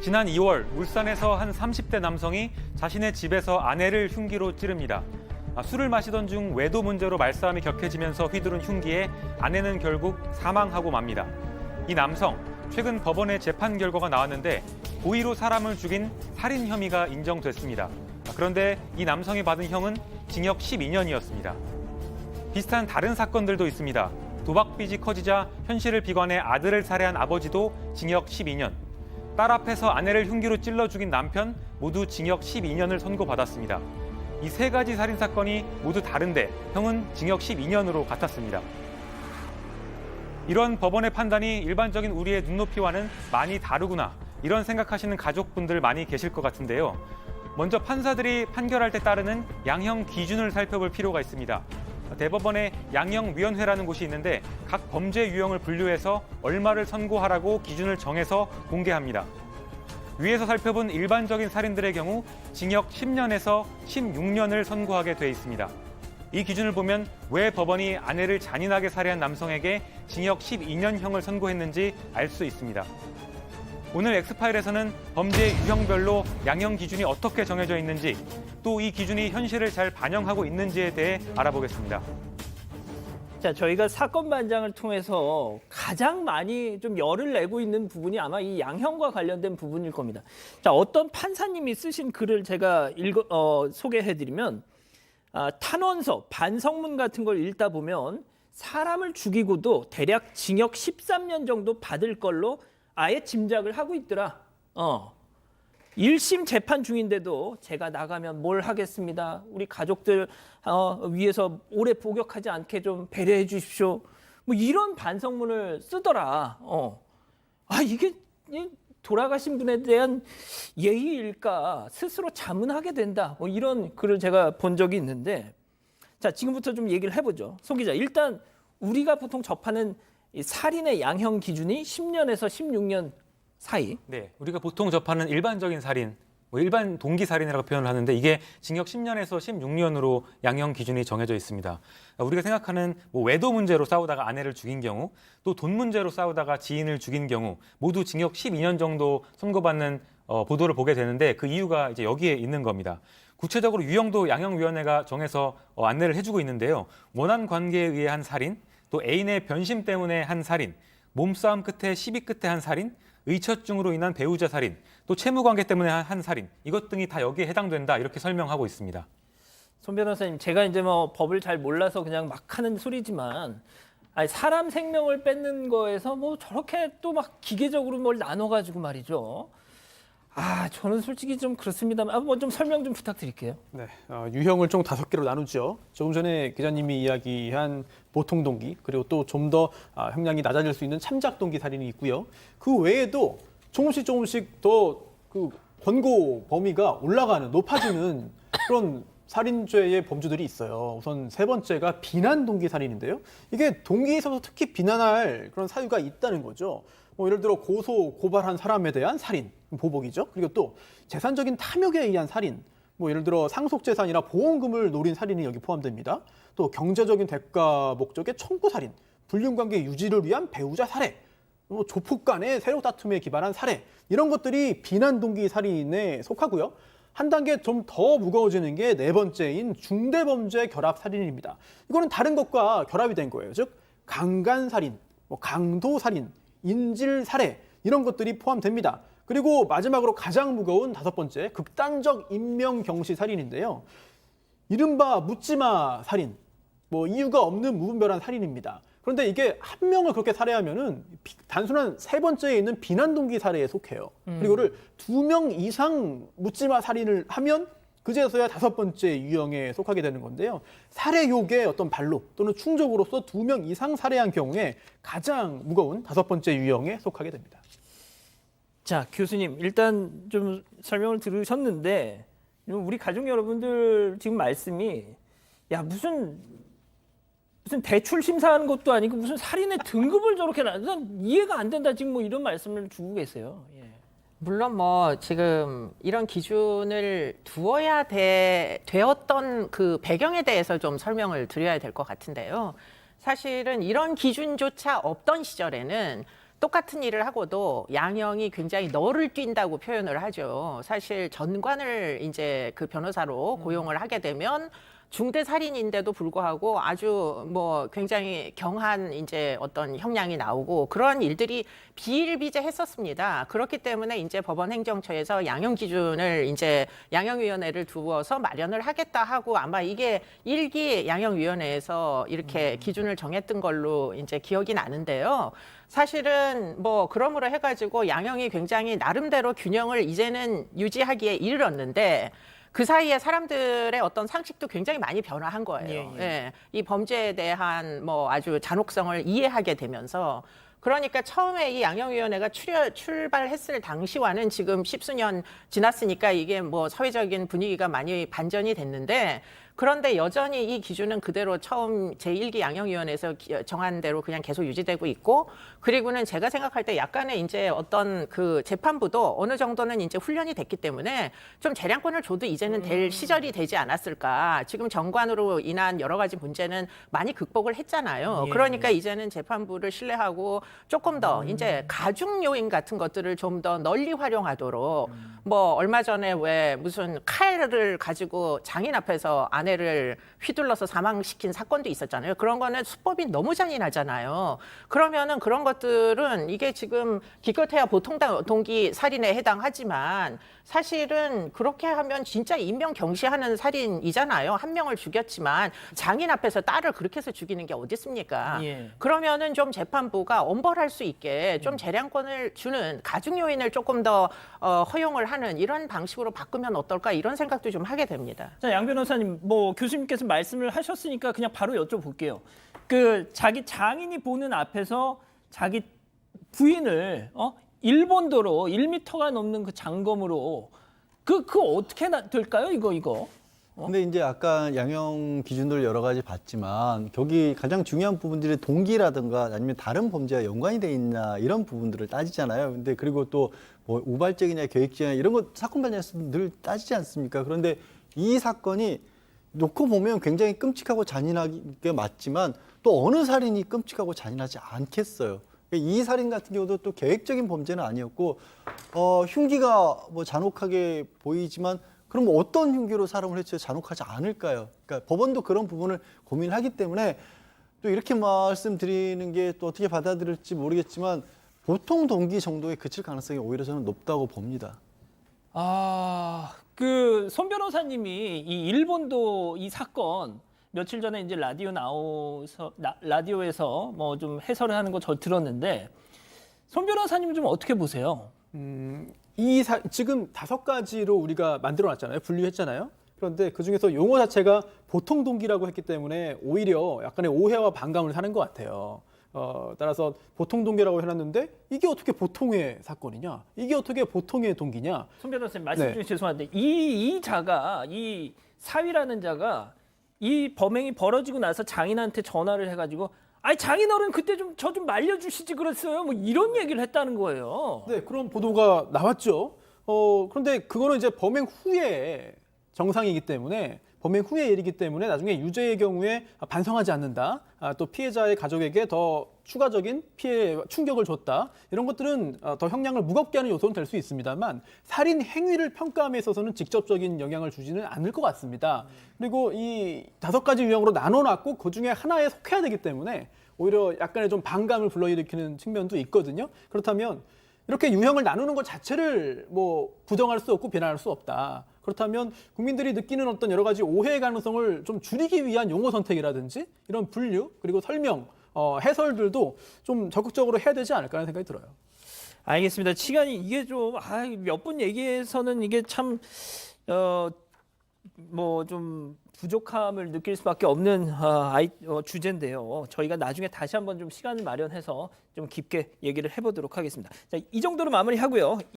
지난 2월 울산에서 한 30대 남성이 자신의 집에서 아내를 흉기로 찌릅니다. 술을 마시던 중 외도 문제로 말싸움이 격해지면서 휘두른 흉기에 아내는 결국 사망하고 맙니다. 이 남성, 최근 법원에 재판 결과가 나왔는데 고의로 사람을 죽인 살인 혐의가 인정됐습니다. 그런데 이 남성이 받은 형은 징역 12년이었습니다. 비슷한 다른 사건들도 있습니다. 도박 빚이 커지자 현실을 비관해 아들을 살해한 아버지도 징역 12년. 딸 앞에서 아내를 흉기로 찔러 죽인 남편 모두 징역 12년을 선고받았습니다. 이 세 가지 살인 사건이 모두 다른데 형은 징역 12년으로 같았습니다. 이런 법원의 판단이 일반적인 우리의 눈높이와는 많이 다르구나, 이런 생각하시는 가족분들 많이 계실 것 같은데요. 먼저 판사들이 판결할 때 따르는 양형 기준을 살펴볼 필요가 있습니다. 대법원에 양형위원회라는 곳이 있는데 각 범죄 유형을 분류해서 얼마를 선고하라고 기준을 정해서 공개합니다. 위에서 살펴본 일반적인 살인들의 경우 징역 10년에서 16년을 선고하게 돼 있습니다. 이 기준을 보면 왜 법원이 아내를 잔인하게 살해한 남성에게 징역 12년형을 선고했는지 알 수 있습니다. 오늘 엑스파일에서는 범죄 유형별로 양형 기준이 어떻게 정해져 있는지, 또 이 기준이 현실을 잘 반영하고 있는지에 대해 알아보겠습니다. 자, 저희가 사건 반장을 통해서 가장 많이 좀 열을 내고 있는 부분이 아마 이 양형과 관련된 부분일 겁니다. 자, 어떤 판사님이 쓰신 글을 제가 소개해드리면, 탄원서, 반성문 같은 걸 읽다 보면 사람을 죽이고도 대략 징역 13년 정도 받을 걸로 아예 짐작을 하고 있더라. 1심 재판 중인데도 제가 나가면 뭘 하겠습니다. 우리 가족들 위해서 오래 복역하지 않게 좀 배려해 주십시오. 뭐 이런 반성문을 쓰더라. 이게 돌아가신 분에 대한 예의일까? 스스로 자문하게 된다. 뭐 이런 글을 제가 본 적이 있는데, 자, 지금부터 좀 얘기를 해보죠. 송 기자, 일단 우리가 보통 접하는 이 살인의 양형 기준이 10년에서 16년 사이. 네, 우리가 보통 접하는 일반적인 살인, 일반 동기 살인이라고 표현을 하는데 이게 징역 10년에서 16년으로 양형 기준이 정해져 있습니다. 우리가 생각하는 외도 문제로 싸우다가 아내를 죽인 경우, 또 돈 문제로 싸우다가 지인을 죽인 경우 모두 징역 12년 정도 선고받는 보도를 보게 되는데 그 이유가 이제 여기에 있는 겁니다. 구체적으로 유형도 양형위원회가 정해서 안내를 해주고 있는데요. 원한 관계에 의해 한 살인, 또 애인의 변심 때문에 한 살인, 몸싸움 끝에 시비 끝에 한 살인, 의처증으로 인한 배우자 살인, 또 채무관계 때문에 한 살인, 이것 등이 다 여기에 해당된다, 이렇게 설명하고 있습니다. 손 변호사님, 제가 이제 법을 잘 몰라서 그냥 막 하는 소리지만, 사람 생명을 뺏는 거에서 저렇게 또 막 기계적으로 뭘 나눠가지고 말이죠. 저는 솔직히 좀 그렇습니다만, 좀 설명 좀 부탁드릴게요. 네, 유형을 총 5개로 나누죠. 조금 전에 기자님이 이야기한 보통 동기, 그리고 또 좀 더 형량이 낮아질 수 있는 참작 동기 살인이 있고요. 그 외에도 조금씩 더 그 권고 범위가 올라가는, 높아지는 그런 살인죄의 범주들이 있어요. 우선 세 번째가 비난 동기 살인인데요. 이게 동기에 있어서 특히 비난할 그런 사유가 있다는 거죠. 예를 들어 고발한 사람에 대한 살인, 보복이죠. 그리고 또 재산적인 탐욕에 의한 살인, 예를 들어 상속재산이나 보험금을 노린 살인이 여기 포함됩니다. 또 경제적인 대가 목적의 청구살인, 불륜관계 유지를 위한 배우자 살해, 조폭 간의 세력 다툼에 기반한 살해, 이런 것들이 비난 동기 살인에 속하고요. 한 단계 좀 더 무거워지는 게 네 번째인 중대범죄 결합 살인입니다. 이거는 다른 것과 결합이 된 거예요. 즉 강간살인, 강도살인, 인질살해, 이런 것들이 포함됩니다. 그리고 마지막으로 가장 무거운 5번째, 극단적 인명경시살인인데요. 이른바 묻지마 살인, 이유가 없는 무분별한 살인입니다. 그런데 이게 한 명을 그렇게 살해하면은 단순한 세 번째에 있는 비난동기 살해에 속해요. 그리고를 2명 이상 묻지마 살인을 하면 그제서야 5번째 유형에 속하게 되는 건데요. 살해욕의 어떤 반로 또는 충족으로서 2명 이상 살해한 경우에 가장 무거운 5번째 유형에 속하게 됩니다. 자, 교수님, 일단 좀 설명을 들으셨는데 우리 가족 여러분들 지금 말씀이 무슨 대출 심사하는 것도 아니고 무슨 살인의 등급을 저렇게 난 이해가 안 된다, 지금 이런 말씀을 주고 계세요. 예. 물론 지금 이런 기준을 두어야 되었던 그 배경에 대해서 좀 설명을 드려야 될 것 같은데요. 사실은 이런 기준조차 없던 시절에는 똑같은 일을 하고도 양형이 굉장히 너를 뛴다고 표현을 하죠. 사실 전관을 이제 그 변호사로 고용을 하게 되면 중대 살인인데도 불구하고 아주 뭐 굉장히 경한 이제 어떤 형량이 나오고 그런 일들이 비일비재했었습니다. 그렇기 때문에 이제 법원 행정처에서 양형 기준을 이제 양형위원회를 두어서 마련을 하겠다 하고 아마 이게 1기 양형위원회에서 이렇게 기준을 정했던 걸로 이제 기억이 나는데요. 사실은 뭐 그러므로 해가지고 양형이 굉장히 나름대로 균형을 이제는 유지하기에 이르렀는데 그 사이에 사람들의 어떤 상식도 굉장히 많이 변화한 거예요. 예. 이 범죄에 대한 뭐 아주 잔혹성을 이해하게 되면서 그러니까 처음에 이 양형위원회가 출발했을 당시와는 지금 십수년 지났으니까 이게 뭐 사회적인 분위기가 많이 반전이 됐는데 그런데 여전히 이 기준은 그대로 처음 제1기 양형위원회에서 정한 대로 그냥 계속 유지되고 있고 그리고는 제가 생각할 때 약간의 이제 어떤 그 재판부도 어느 정도는 이제 훈련이 됐기 때문에 좀 재량권을 줘도 이제는 될 시절이 되지 않았을까. 지금 정관으로 인한 여러 가지 문제는 많이 극복을 했잖아요. 그러니까 이제는 재판부를 신뢰하고 조금 더 이제 가중 요인 같은 것들을 좀 더 널리 활용하도록 뭐 얼마 전에 왜 무슨 칼을 가지고 장인 앞에서 아내를 휘둘러서 사망시킨 사건도 있었잖아요. 그런 거는 수법이 너무 잔인하잖아요. 그러면은 그런 것들은 이게 지금 기껏해야 보통 동기 살인에 해당하지만 사실은 그렇게 하면 진짜 인명 경시하는 살인이잖아요. 한 명을 죽였지만 장인 앞에서 딸을 그렇게 해서 죽이는 게 어디 있습니까? 그러면은 좀 재판부가 엄벌할 수 있게 좀 재량권을 주는 가중 요인을 조금 더 허용을 하는 이런 방식으로 바꾸면 어떨까 이런 생각도 좀 하게 됩니다. 자, 양 변호사님, 뭐 교수님께서 말씀을 하셨으니까 그냥 바로 여쭤볼게요. 그 자기 장인이 보는 앞에서 자기 부인을 일본도로 1m가 넘는 그 장검으로 그거 어떻게 될까요? 이거. 근데 이제 아까 양형 기준들 여러 가지 봤지만 거기 가장 중요한 부분들이 동기라든가 아니면 다른 범죄와 연관이 돼 있나 이런 부분들을 따지잖아요. 근데 그리고 또 뭐 우발적이냐 계획적이냐 이런 거 사건 관련해서 늘 따지지 않습니까? 그런데 이 사건이 놓고 보면 굉장히 끔찍하고 잔인하게 맞지만 또 어느 살인이 끔찍하고 잔인하지 않겠어요. 이 살인 같은 경우도 또 계획적인 범죄는 아니었고 흉기가 뭐 잔혹하게 보이지만 그럼 어떤 흉기로 사람을 해쳐 잔혹하지 않을까요? 그러니까 법원도 그런 부분을 고민하기 때문에 또 이렇게 말씀드리는 게 또 어떻게 받아들일지 모르겠지만 보통 동기 정도에 그칠 가능성이 오히려 저는 높다고 봅니다. 그 손 변호사님이 이 일본도 이 사건 며칠 전에 이제 라디오에서 뭐 좀 해설을 하는 거 저 들었는데 손 변호사님은 좀 어떻게 보세요? 지금 5가지로 우리가 만들어놨잖아요. 분류했잖아요. 그런데 그중에서 용어 자체가 보통 동기라고 했기 때문에 오히려 약간의 오해와 반감을 사는 것 같아요. 따라서 보통 동기라고 해놨는데 이게 어떻게 보통의 사건이냐? 이게 어떻게 보통의 동기냐? 손 변호사님 말씀 중에 죄송한데 이 사위라는 자가 이 범행이 벌어지고 나서 장인한테 전화를 해가지고 아니 장인어른 그때 저 좀 말려주시지 그랬어요. 뭐 이런 얘기를 했다는 거예요. 네, 그런 보도가 나왔죠. 그런데 그거는 이제 범행 후에 정상이기 때문에 범행 후의 일이기 때문에 나중에 유죄의 경우에 반성하지 않는다. 또 피해자의 가족에게 더 추가적인 피해 충격을 줬다. 이런 것들은 더 형량을 무겁게 하는 요소는 될 수 있습니다만 살인 행위를 평가함에 있어서는 직접적인 영향을 주지는 않을 것 같습니다. 그리고 이 5가지 유형으로 나눠놨고 그중에 하나에 속해야 되기 때문에 오히려 약간의 좀 반감을 불러일으키는 측면도 있거든요. 그렇다면 이렇게 유형을 나누는 것 자체를 뭐 부정할 수 없고 비난할 수 없다. 그렇다면 국민들이 느끼는 어떤 여러 가지 오해의 가능성을 좀 줄이기 위한 용어 선택이라든지 이런 분류 그리고 설명, 해설들도 좀 적극적으로 해야 되지 않을까 하는 생각이 들어요. 알겠습니다. 시간이 이게 좀 몇 분 얘기해서는 이게 참 뭐 좀 부족함을 느낄 수밖에 없는 주제인데요. 저희가 나중에 다시 한번 좀 시간을 마련해서 좀 깊게 얘기를 해보도록 하겠습니다. 자, 이 정도로 마무리하고요.